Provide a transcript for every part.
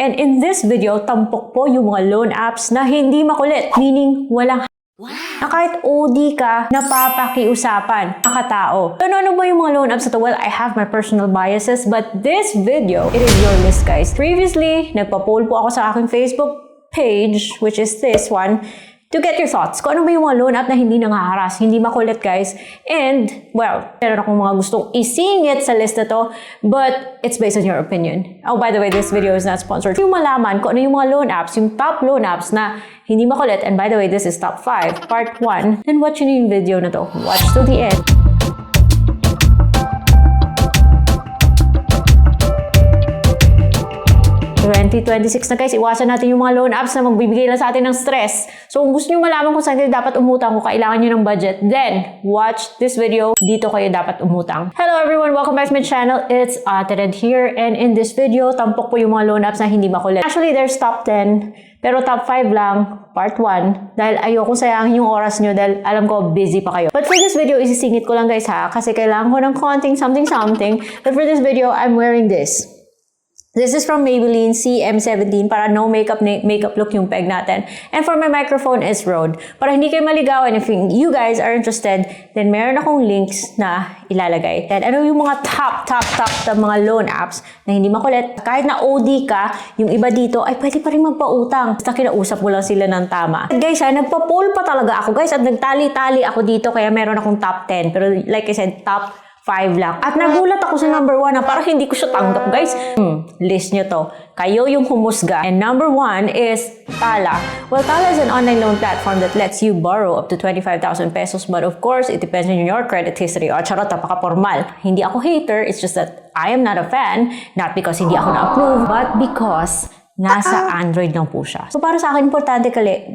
And in this video, tampok po yung mga loan apps na hindi makulit. Meaning, walang na kahit OD ka, napapakiusapan ang katao. So, ano ba yung mga loan apps na to? Well, I have my personal biases, but this video, it is your list, guys. Previously, nagpa-poll po ako sa aking Facebook page, which is this one, to get your thoughts. Kung ano ba yung mga loan app na hindi nangaharas, hindi makulit, guys. And, well, meron akong mga gustong isingit sa list na to, but it's based on your opinion. Oh, by the way, this video is not sponsored. Yung malaman kung ano yung mga loan apps, yung top loan apps na hindi makulit, and by the way, this is top 5, part 1, then watch nyo yung video na to. Watch to the end. -- 2026 na, guys, iwasan natin yung mga loan apps na magbibigay lang sa atin ng stress. So, kung gusto nyo malaman kung saan kayo dapat umutang, kung kailangan nyo ng budget, then watch this video. Dito kayo dapat umutang. Hello everyone! Welcome back to my channel. It's Red here, and in this video, tampok po yung mga loan apps na hindi makulit. Actually, there's top 10, pero top 5 lang, part 1, dahil ayoko sayangin yung oras nyo dahil alam ko busy pa kayo. But for this video, isisingit ko lang, guys, ha, kasi kailangan ko ng konting something. But for this video, I'm wearing this. This is from Maybelline CM17 para no makeup look yung peg natin. And for my microphone is Rode. Para hindi kayo maligawan, if you guys are interested, then meron akong links na ilalagay. And ano yung mga top na mga loan apps na hindi makulit. Kahit na OD ka, yung iba dito ay pwede pa rin magpautang. Basta kinausap mo lang sila ng tama. At guys, nagpa-poll pa talaga ako, guys, at nagtali-tali ako dito kaya meron akong top 10. Pero like I said, top 5 lang. At nagulat ako sa number 1 na parang hindi ko siya tanggap, guys. List nyo to. Kayo yung humusga. And number 1 is Tala. Well, Tala is an online loan platform that lets you borrow up to 25,000 pesos. But of course, it depends on your credit history. O, charot, napaka-formal. Hindi ako hater. It's just that I am not a fan. Not because hindi ako na-approve, but because nasa Android lang po siya. So para sa akin, importante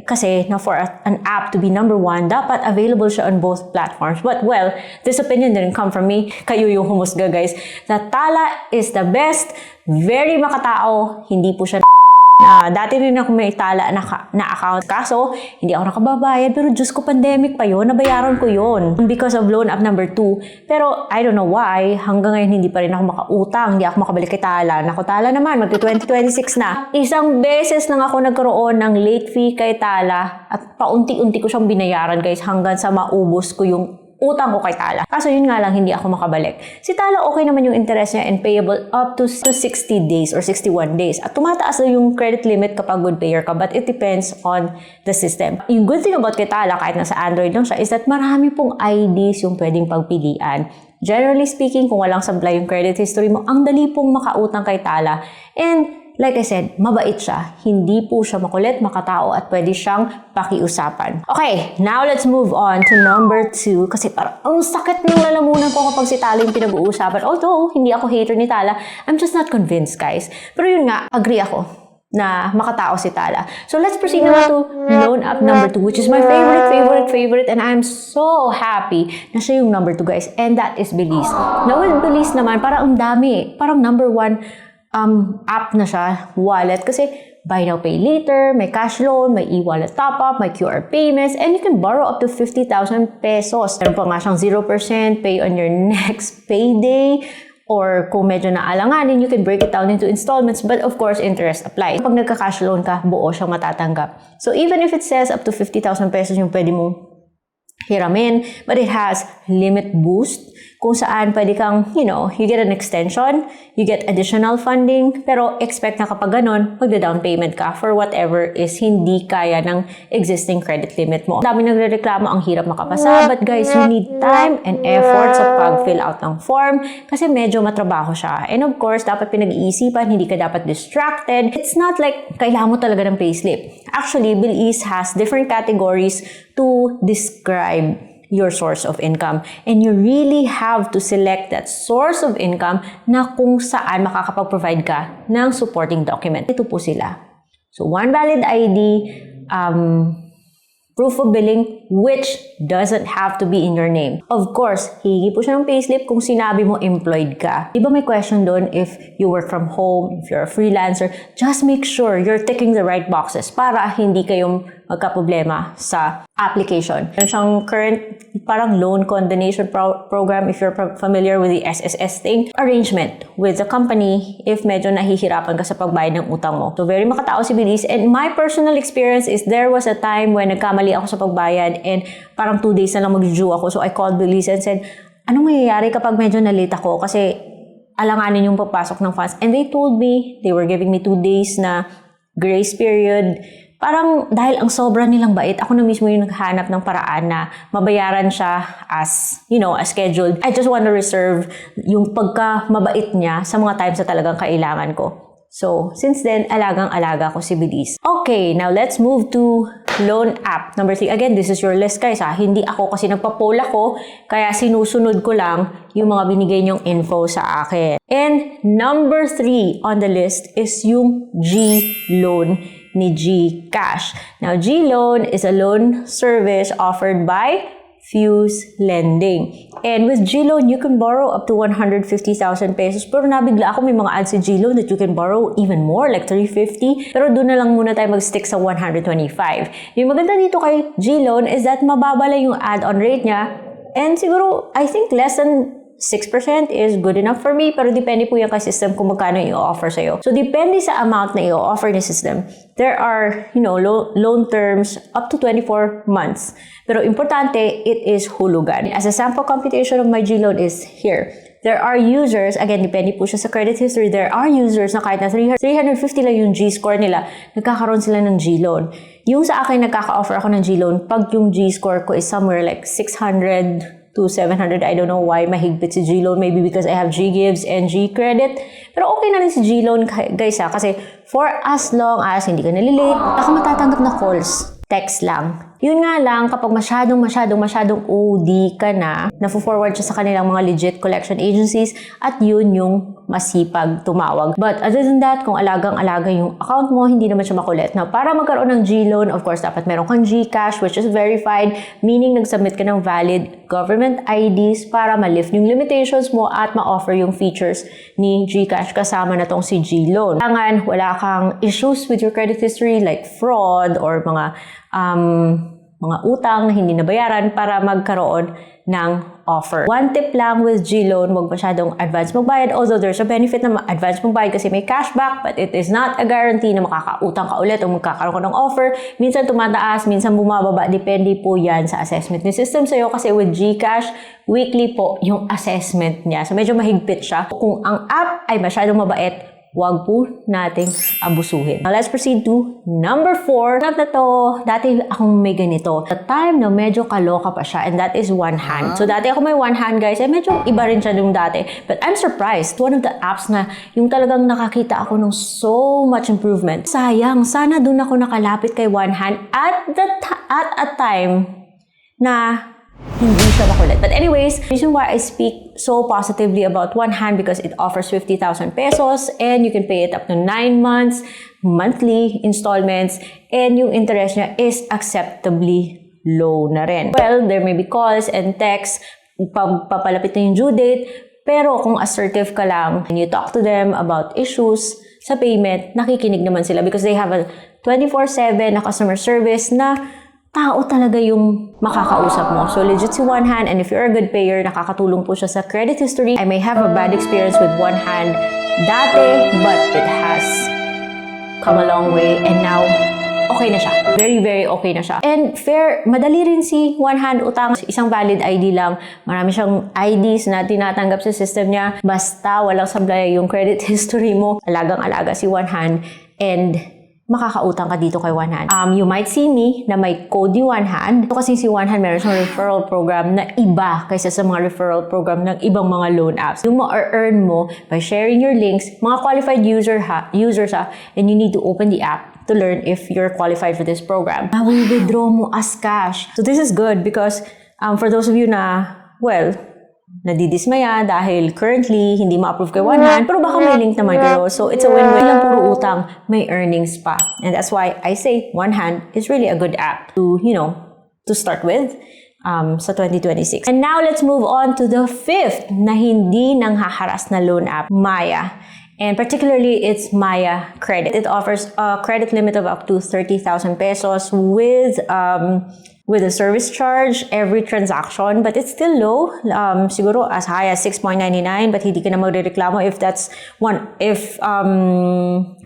kasi na for an app to be number 1, dapat available siya on both platforms. But well, this opinion didn't come from me. Kayo yung humusga, guys. That Tala is the best, very makatao, hindi po siya dati rin ako may Tala na account. Kaso, hindi ako nakababayad. Pero Diyos ko, pandemic pa yun. Nabayaran ko yun. Because of loan app number 2. Pero, I don't know why. Hanggang ngayon, hindi pa rin ako makautang. Hindi ako makabalik kay Tala. Naku, Tala naman. Mag-2026 na. Isang beses lang ako nagkaroon ng late fee kay Tala. At paunti-unti ko siyang binayaran, guys. Hanggang sa maubos ko yung utang ko kay Tala. Kaso yun nga lang, hindi ako makabalik. Si Tala, okay naman yung interest niya and payable up to 60 days or 61 days. At tumataas na yung credit limit kapag good payer ka, but it depends on the system. Yung good thing about kay Tala, kahit nasa Android lang siya, is that marami pong IDs yung pwedeng pagpilian. Generally speaking, kung walang sablay yung credit history mo, ang dali pong makautang kay Tala. And like I said, mabait siya. Hindi po siya makulit, makatao, at pwede siyang pakiusapan. Okay, now let's move on to number 2. Kasi parang ang sakit ng lalamunan ko kapag si Tala yung pinag-uusapan. Although, hindi ako hater ni Tala, I'm just not convinced, guys. Pero yun nga, agree ako na makatao si Tala. So let's proceed na to loan app number 2, which is my favorite, and I'm so happy na siya yung number 2, guys. And that is BillEase. Now with BillEase naman, parang ang dami. Parang number 1 app na siya, wallet, kasi buy now, pay later, may cash loan, may e-wallet top-up, may QR payments, and you can borrow up to 50,000 pesos. Meron pa nga siyang 0% pay on your next payday, or kung medyo naalanganin, you can break it down into installments, but of course, interest applies. Pag nagka-cash loan ka, buo siyang matatanggap. So even if it says up to 50,000 pesos yung pwede mong hiramin, but it has limit boost, kung saan pwede kang, you get an extension, you get additional funding, pero expect na kapag ganon, magda-down payment ka for whatever is hindi kaya ng existing credit limit mo. Dami nagrereklamo, ang hirap makapasa, but guys, you need time and effort sa pag-fill out ng form kasi medyo matrabaho siya. And of course, dapat pinag-iisipan, hindi ka dapat distracted. It's not like kailangan mo talaga ng payslip. Actually, BillEase has different categories to describe your source of income. And you really have to select that source of income na kung saan makakapag-provide ka ng supporting document. Ito po sila. So, one valid ID, proof of billing, which doesn't have to be in your name. Of course, hihingi po siya ng payslip kung sinabi mo employed ka. Di ba may question doon if you work from home, if you're a freelancer, just make sure you're ticking the right boxes para hindi kayong magka-problema sa application. Meron siyang current parang loan condonation program, if you're familiar with the SSS thing, arrangement with the company if medyo nahihirapan ka sa pagbayad ng utang mo. So very makatao si BillEase, and my personal experience is there was a time when nagkamali ako sa pagbayad and parang 2 days na lang mag-due ako. So I called BillEase and said, anong mangyayari kapag medyo na-late ako? Kasi alanganin yung papasok ng funds. And they told me, they were giving me 2 days na grace period. Parang dahil ang sobra nilang bait, ako na mismo yung naghahanap ng paraan na mabayaran siya as, as scheduled. I just want to reserve yung pagka-mabait niya sa mga times na talagang kailangan ko. So, since then, alagang-alaga ko si BillEase. Okay, now let's move to loan app. Number 3, again, this is your list guys ha. Hindi ako kasi nagpa-poll ako, kaya sinusunod ko lang yung mga binigay niyong info sa akin. And number 3 on the list is yung G-Loan ni GCash. Now, G-Loan is a loan service offered by Fuse Lending. And with G-Loan, you can borrow up to 150,000 pesos. Pero nabigla ako, may mga ads sa G-Loan that you can borrow even more, like 350. Pero doon na lang muna tayo mag-stick sa 125. Yung maganda dito kay G-Loan is that mababa lang yung add-on rate niya. And siguro, I think less than 6% is good enough for me, pero depende po yan kay system kung magkano i-offer sa'yo. So, depende sa amount na i-offer ni system. There are, loan terms up to 24 months. Pero importante, it is hulugan. As a sample computation of my G-Loan is here. There are users, again, depende po siya sa credit history, there are users na kahit na 350 lang yung G-score nila, nagkakaroon sila ng G-Loan. Yung sa akin, nagkaka-offer ako ng G-Loan pag yung G-score ko is somewhere like 600 to 700. I don't know why mahigpit si G-Loan. Maybe because I have G-Gives and G-Credit. Pero okay na rin si G-Loan guys ha. Kasi for as long as hindi ka nalilate, baka matatanggap na calls. Text lang. Yun nga lang, kapag masyadong OD ka na, na-forward siya sa kanilang mga legit collection agencies at yun yung masipag tumawag. But other than that, kung alagang-alaga yung account mo, hindi naman siya makulit. Now, para magkaroon ng G-Loan, of course, dapat meron kang GCash, which is verified, meaning nag-submit ka ng valid government IDs para ma-lift yung limitations mo at ma-offer yung features ni GCash kasama na tong si G-Loan. Kailangan wala kang issues with your credit history like fraud or mga utang na hindi nabayaran para magkaroon ng offer. One tip lang with G-Loan, huwag masyadong advance magbayad. Although there's a benefit na advance magbayad kasi may cashback, but it is not a guarantee na makakautang ka ulit o magkakaroon ka ng offer. Minsan tumataas, minsan bumababa. Depende po yan sa assessment ni system sa'yo kasi with GCash, weekly po yung assessment niya. So medyo mahigpit siya. Kung ang app ay masyadong mabait, wag po nating abusuhin. Now, let's proceed to number 4. Not na to, dati akong may ganito. The time na medyo kaloka pa siya, and that is JuanHand. So, dati ako may JuanHand, guys, eh medyo iba rin siya nung dati. But I'm surprised. One of the apps na yung talagang nakakita ako ng so much improvement. Sayang, sana dun ako nakalapit kay JuanHand at a time na hindi siya makulit. But anyways, the reason why I speak so positively about JuanHand because it offers 50,000 pesos and you can pay it up to 9 months, monthly installments, and yung interest niya is acceptably low na rin. Well, there may be calls and texts, papalapit na yung due date, pero kung assertive ka lang and you talk to them about issues sa payment, nakikinig naman sila because they have a 24/7 na customer service na tao talaga yung makakausap mo. So, legit si JuanHand, and if you're a good payer, nakakatulong po siya sa credit history. I may have a bad experience with JuanHand dati, but it has come a long way, and now, okay na siya. Very, very okay na siya. And fair, madali rin si JuanHand utang. Isang valid ID lang. Marami siyang IDs na tinatanggap sa system niya. Basta walang sablay yung credit history mo. Alagang-alaga si JuanHand, and makakautang ka dito kay JuanHand. You might see me na may code ni JuanHand. Kasi si JuanHand meron siyang referral program na iba kaysa sa mga referral program ng ibang mga loan apps. Yung ma-earn mo by sharing your links, mga qualified users ha, and you need to open the app to learn if you're qualified for this program. Withdraw mo as cash. So this is good because for those of you na, well, nadidismaya dahil currently hindi ma-approve kay JuanHand, pero baka may link naman kayo. So it's a win-win. Lang puro utang, may earnings pa. And that's why I say JuanHand is really a good app to, to start with sa 2026. And now let's move on to the 5th na hindi nang haharas na loan app, Maya. And particularly, it's Maya Credit. It offers a credit limit of up to 30,000 pesos with a service charge every transaction, but it's still low. Siguro as high as 6.99, but hindi ka na magrereklamo if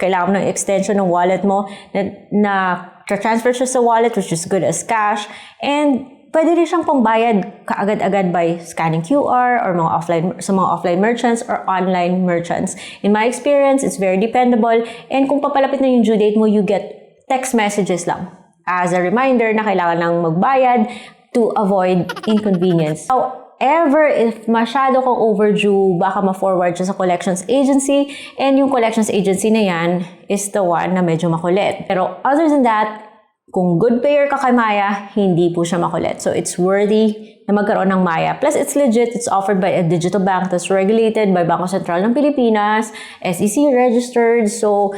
kailangan ng extension ng wallet mo na transfer siya sa wallet, which is good as cash. And pwede rin siyang pangbayad kaagad-agad by scanning QR or sa mga offline merchants or online merchants. In my experience, it's very dependable. And kung papalapit na yung due date mo, you get text messages lang as a reminder na kailangan nang magbayad to avoid inconvenience. However, if masyado kang overdue, baka ma-forward siya sa collections agency, and yung collections agency na yan is the one na medyo makulit. Pero other than that, kung good payer ka kay Maya, hindi po siya makulit. So it's worthy na magkaroon ng Maya. Plus, it's legit. It's offered by a digital bank that's regulated by Bangko Sentral ng Pilipinas, SEC registered. So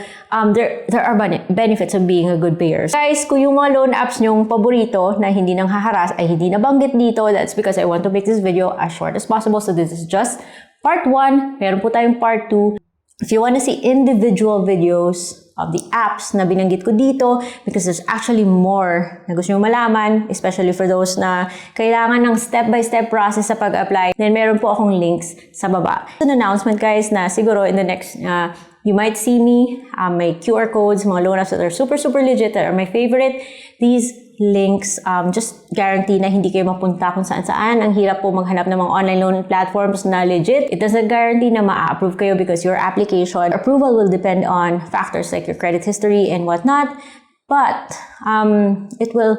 there are benefits of being a good payer. Guys, kung yung mga loan apps nyong paborito na hindi nang haharas ay hindi nabanggit dito, that's because I want to make this video as short as possible. So this is just part 1. Meron po tayong part 2. If you want to see individual videos of the apps na binanggit ko dito, because there's actually more na gusto nyo malaman, especially for those na kailangan ng step-by-step process sa pag-apply, then meron po akong links sa baba. An announcement, guys, na siguro in the next, you might see me, may QR codes, mga loan apps that are super legit, that are my favorite. These links just guarantee na hindi kayo mapunta kung saan-saan. Ang hirap po maghanap ng mga online loan platforms na legit. It doesn't guarantee na ma-approve kayo because your application approval will depend on factors like your credit history and whatnot. But it will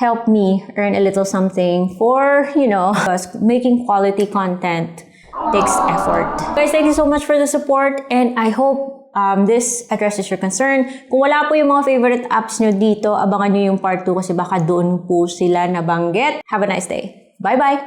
help me earn a little something for, because making quality content takes effort. Guys, thank you so much for the support, and I hope this addresses your concern. Kung wala po yung mga favorite apps nyo dito, abangan nyo yung part 2 kasi baka doon po sila nabanggit. Have a nice day. Bye-bye!